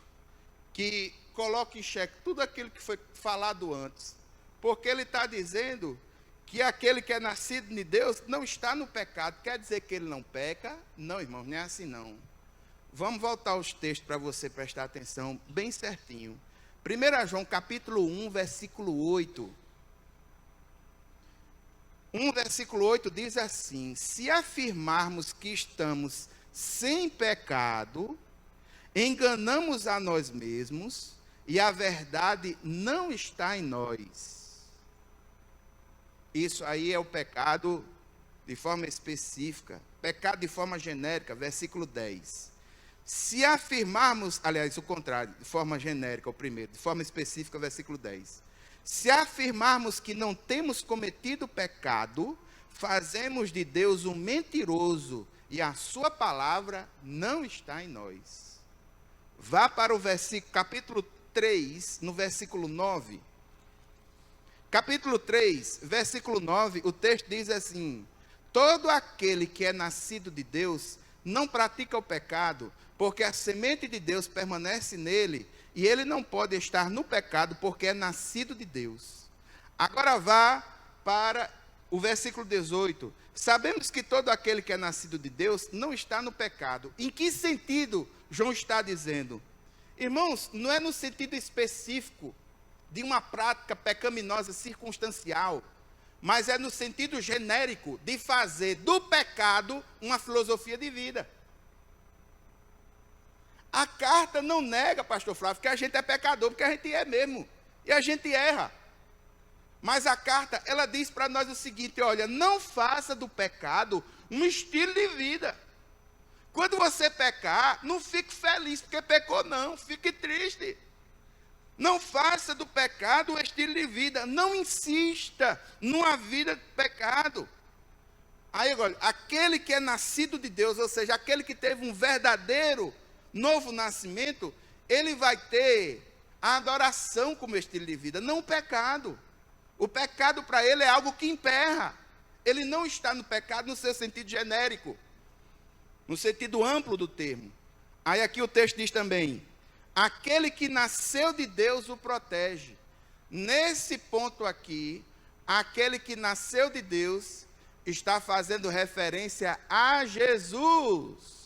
que coloca em xeque tudo aquilo que foi falado antes. Porque ele está dizendo que aquele que é nascido de Deus não está no pecado. Quer dizer que ele não peca? Não, irmãos, não é assim não. Vamos voltar aos textos para você prestar atenção bem certinho. 1 João capítulo 1, versículo 8. 1 versículo 8 diz assim, se afirmarmos que estamos sem pecado, enganamos a nós mesmos e a verdade não está em nós. Isso aí é o pecado de forma específica, pecado de forma genérica, versículo 10. Se afirmarmos, aliás, o contrário, de forma genérica, o primeiro, de forma específica, versículo 10. Se afirmarmos que não temos cometido pecado, fazemos de Deus um mentiroso e a sua palavra não está em nós. Vá para o versículo, capítulo 3, no versículo 9. Capítulo 3, versículo 9, o texto diz assim: todo aquele que é nascido de Deus não pratica o pecado, porque a semente de Deus permanece nele, e ele não pode estar no pecado, porque é nascido de Deus. Agora vá para o versículo 18. Sabemos que todo aquele que é nascido de Deus não está no pecado. Em que sentido João está dizendo? Irmãos, não é no sentido específico de uma prática pecaminosa circunstancial, mas é no sentido genérico de fazer do pecado uma filosofia de vida. A carta não nega, pastor Flávio, que a gente é pecador, porque a gente é mesmo, e a gente erra. Mas a carta, ela diz para nós o seguinte: olha, não faça do pecado um estilo de vida. Quando você pecar, não fique feliz porque pecou, não, fique triste. Não faça do pecado um estilo de vida, não insista numa vida de pecado. Aí, olha, aquele que é nascido de Deus, ou seja, aquele que teve um verdadeiro novo nascimento, ele vai ter a adoração como estilo de vida, não o pecado. O pecado para ele é algo que emperra. Ele não está no pecado no seu sentido genérico, no sentido amplo do termo. Aí aqui o texto diz também: aquele que nasceu de Deus o protege. Nesse ponto aqui, aquele que nasceu de Deus está fazendo referência a Jesus.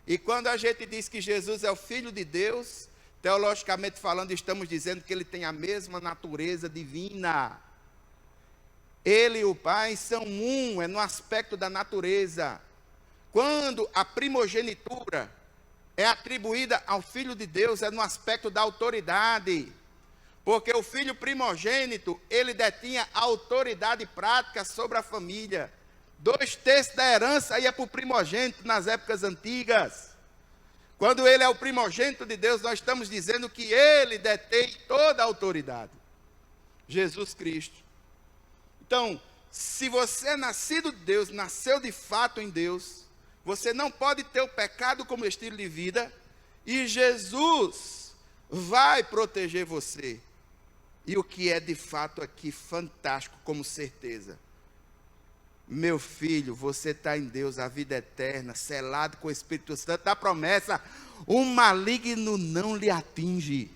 E quando a gente diz que Jesus é o Filho de Deus, teologicamente falando, estamos dizendo que ele tem a mesma natureza divina. Ele e o Pai são um, é no aspecto da natureza. Quando a primogenitura é atribuída ao Filho de Deus, é no aspecto da autoridade. Porque o filho primogênito, ele detinha autoridade prática sobre a família. 2/3 da herança ia para o primogênito nas épocas antigas. Quando ele é o primogênito de Deus, nós estamos dizendo que ele detém toda a autoridade. Jesus Cristo. Então, se você é nascido de Deus, nasceu de fato em Deus, você não pode ter o pecado como estilo de vida, e Jesus vai proteger você. E o que é de fato aqui fantástico como certeza: meu filho, você está em Deus, a vida eterna, selado com o Espírito Santo da promessa, o maligno não lhe atinge.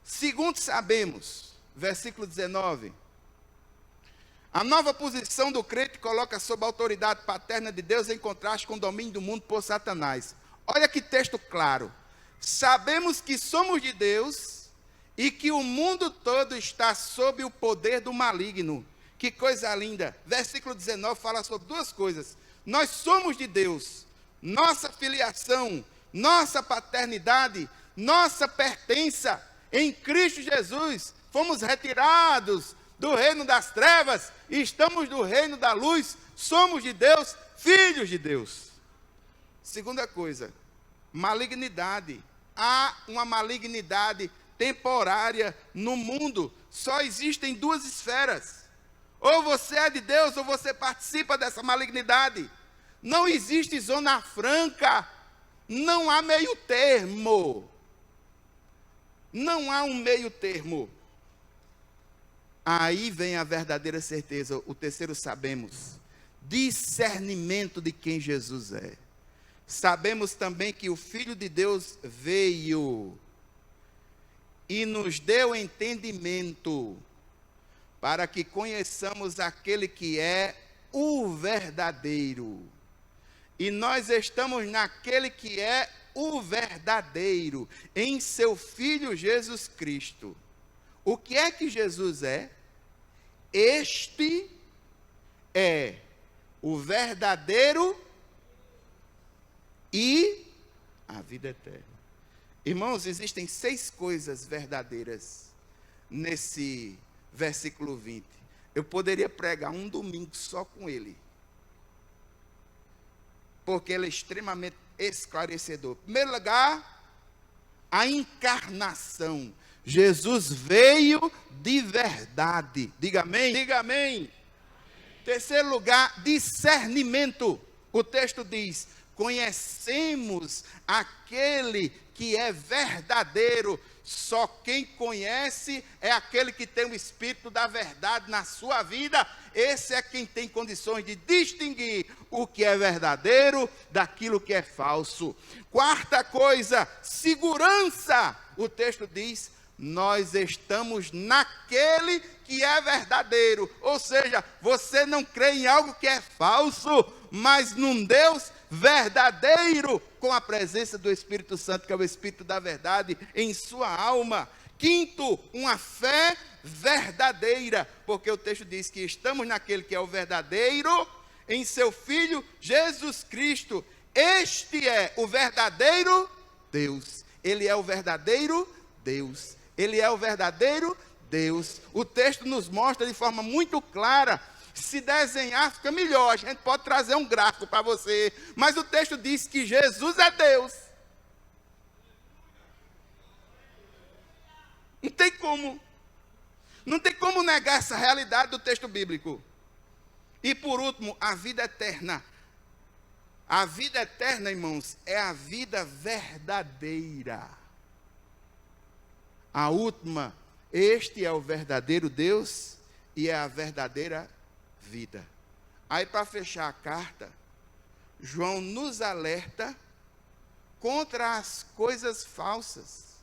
Segundo sabemos, versículo 19, a nova posição do crente coloca sob a autoridade paterna de Deus em contraste com o domínio do mundo por Satanás. Olha que texto claro. Sabemos que somos de Deus e que o mundo todo está sob o poder do maligno. Que coisa linda. Versículo 19 fala sobre duas coisas. Nós somos de Deus. Nossa filiação, nossa paternidade, nossa pertença em Cristo Jesus. Fomos retirados do reino das trevas e estamos no reino da luz. Somos de Deus, filhos de Deus. Segunda coisa, malignidade. Há uma malignidade temporária no mundo. Só existem duas esferas. Ou você é de Deus, ou você participa dessa malignidade. Não existe zona franca. Não há meio termo. Não há um meio termo. Aí vem a verdadeira certeza. O terceiro sabemos. Discernimento de quem Jesus é. Sabemos também que o Filho de Deus veio e nos deu entendimento para que conheçamos aquele que é o verdadeiro. E nós estamos naquele que é o verdadeiro, em seu Filho Jesus Cristo. O que é que Jesus é? Este é o verdadeiro e a vida eterna. Irmãos, existem 6 coisas verdadeiras nesse versículo 20. Eu poderia pregar um domingo só com ele, porque ele é extremamente esclarecedor. Em primeiro lugar, a encarnação. Jesus veio de verdade. Diga amém. Diga amém. Terceiro lugar, discernimento. O texto diz: conhecemos aquele que é verdadeiro. Só quem conhece é aquele que tem o Espírito da verdade na sua vida. Esse é quem tem condições de distinguir o que é verdadeiro daquilo que é falso. Quarta coisa, segurança. O texto diz: nós estamos naquele que é verdadeiro. Ou seja, você não crê em algo que é falso, mas num Deus verdadeiro, com a presença do Espírito Santo, que é o Espírito da verdade, em sua alma. Quinto, uma fé verdadeira, porque o texto diz que estamos naquele que é o verdadeiro, em seu Filho Jesus Cristo. Este é o verdadeiro Deus. Ele é o verdadeiro Deus. Ele é o verdadeiro Deus. O texto nos mostra de forma muito clara. Se desenhar, fica melhor. A gente pode trazer um gráfico para você. Mas o texto diz que Jesus é Deus. Não tem como. Não tem como negar essa realidade do texto bíblico. E por último, a vida eterna. A vida eterna, irmãos, é a vida verdadeira. A última, este é o verdadeiro Deus e é a verdadeira vida. Aí, para fechar a carta, João nos alerta contra as coisas falsas.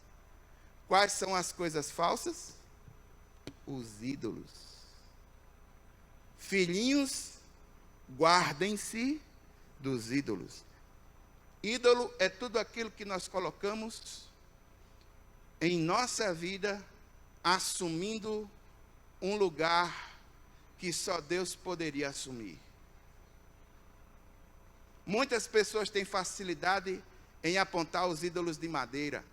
Quais são as coisas falsas? Os ídolos. Filhinhos, guardem-se dos ídolos. Ídolo é tudo aquilo que nós colocamos em nossa vida, assumindo um lugar que só Deus poderia assumir. Muitas pessoas têm facilidade em apontar os ídolos de madeira.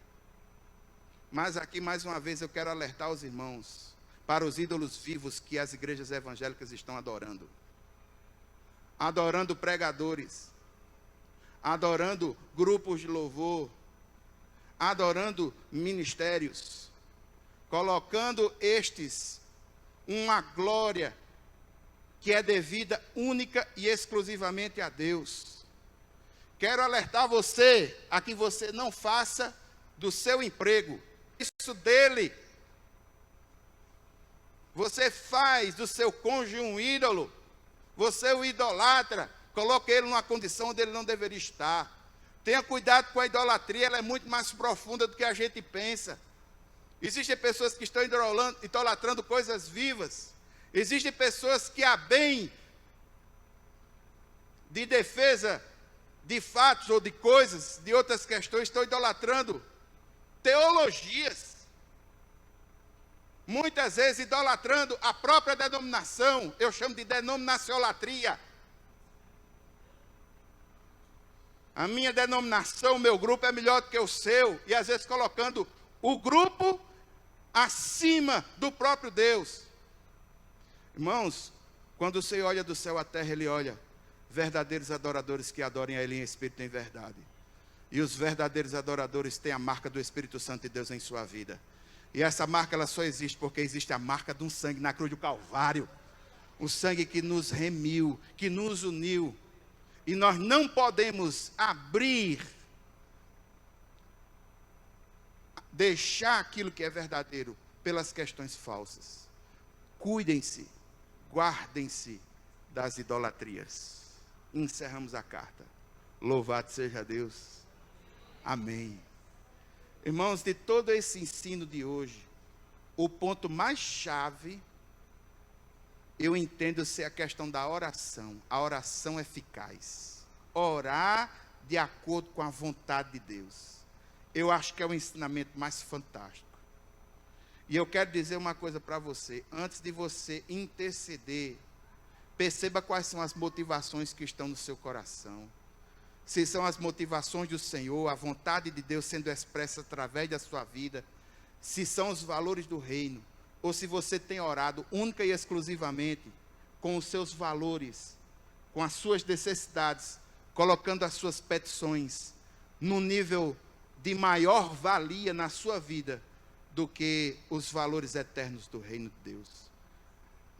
Mas aqui, mais uma vez, eu quero alertar os irmãos para os ídolos vivos que as igrejas evangélicas estão adorando. Adorando pregadores, adorando grupos de louvor, adorando ministérios, colocando estes uma glória que é devida única e exclusivamente a Deus. Quero alertar você a que você não faça do seu emprego, isso dele. Você faz do seu cônjuge um ídolo, você o idolatra, coloca ele numa condição onde ele não deveria estar. Tenha cuidado com a idolatria, ela é muito mais profunda do que a gente pensa. Existem pessoas que estão idolatrando coisas vivas. Existem pessoas que, a bem de defesa de fatos ou de coisas, de outras questões, estão idolatrando teologias. Muitas vezes idolatrando a própria denominação. Eu chamo de denominacionalatria. A minha denominação, o meu grupo é melhor do que o seu. E às vezes colocando o grupo acima do próprio Deus. Irmãos, quando o Senhor olha do céu à terra, Ele olha verdadeiros adoradores que adorem a Ele em espírito e em verdade. E os verdadeiros adoradores têm a marca do Espírito Santo de Deus em sua vida. E essa marca, ela só existe porque existe a marca de um sangue na cruz do Calvário. O sangue que nos remiu, que nos uniu. E nós não podemos deixar aquilo que é verdadeiro pelas questões falsas. Cuidem-se, guardem-se das idolatrias. Encerramos a carta. Louvado seja Deus. Amém. Irmãos, de todo esse ensino de hoje, o ponto mais chave, eu entendo ser a questão da oração. A oração eficaz. Orar de acordo com a vontade de Deus. Eu acho que é o ensinamento mais fantástico. E eu quero dizer uma coisa para você. Antes de você interceder, perceba quais são as motivações que estão no seu coração. Se são as motivações do Senhor, a vontade de Deus sendo expressa através da sua vida. Se são os valores do reino. Ou se você tem orado única e exclusivamente com os seus valores, com as suas necessidades, colocando as suas petições no nível de maior valia na sua vida do que os valores eternos do reino de Deus.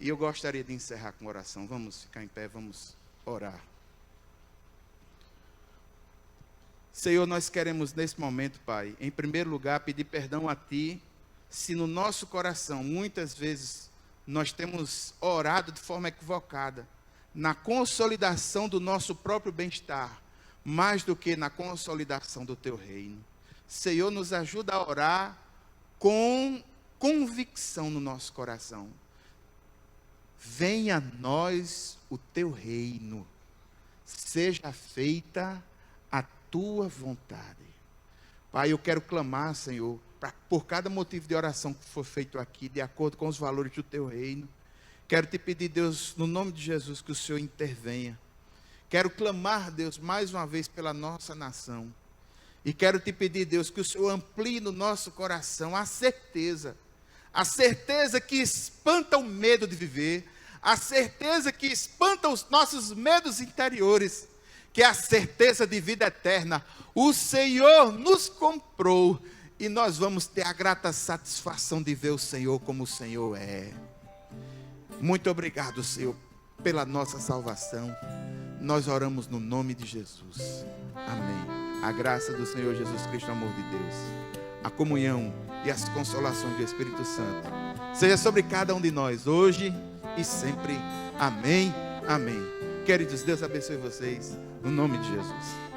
E eu gostaria de encerrar com oração. Vamos ficar em pé, vamos orar. Senhor, nós queremos nesse momento, Pai, em primeiro lugar, pedir perdão a Ti, se no nosso coração, muitas vezes, nós temos orado de forma equivocada, na consolidação do nosso próprio bem-estar, mais do que na consolidação do Teu reino. Senhor, nos ajuda a orar com convicção no nosso coração. Venha a nós o Teu reino, seja feita a Tua vontade. Pai, eu quero clamar, Senhor, por cada motivo de oração que for feito aqui, de acordo com os valores do Teu reino. Quero Te pedir, Deus, no nome de Jesus, que o Senhor intervenha. Quero clamar, Deus, mais uma vez pela nossa nação. E quero Te pedir, Deus, que o Senhor amplie no nosso coração a certeza que espanta o medo de viver, a certeza que espanta os nossos medos interiores, que é a certeza de vida eterna. O Senhor nos comprou e nós vamos ter a grata satisfação de ver o Senhor como o Senhor é. Muito obrigado, Senhor, pela nossa salvação. Nós oramos no nome de Jesus. Amém. A graça do Senhor Jesus Cristo, o amor de Deus, a comunhão e as consolações do Espírito Santo seja sobre cada um de nós, hoje e sempre. Amém, amém. Queridos, Deus abençoe vocês, no nome de Jesus.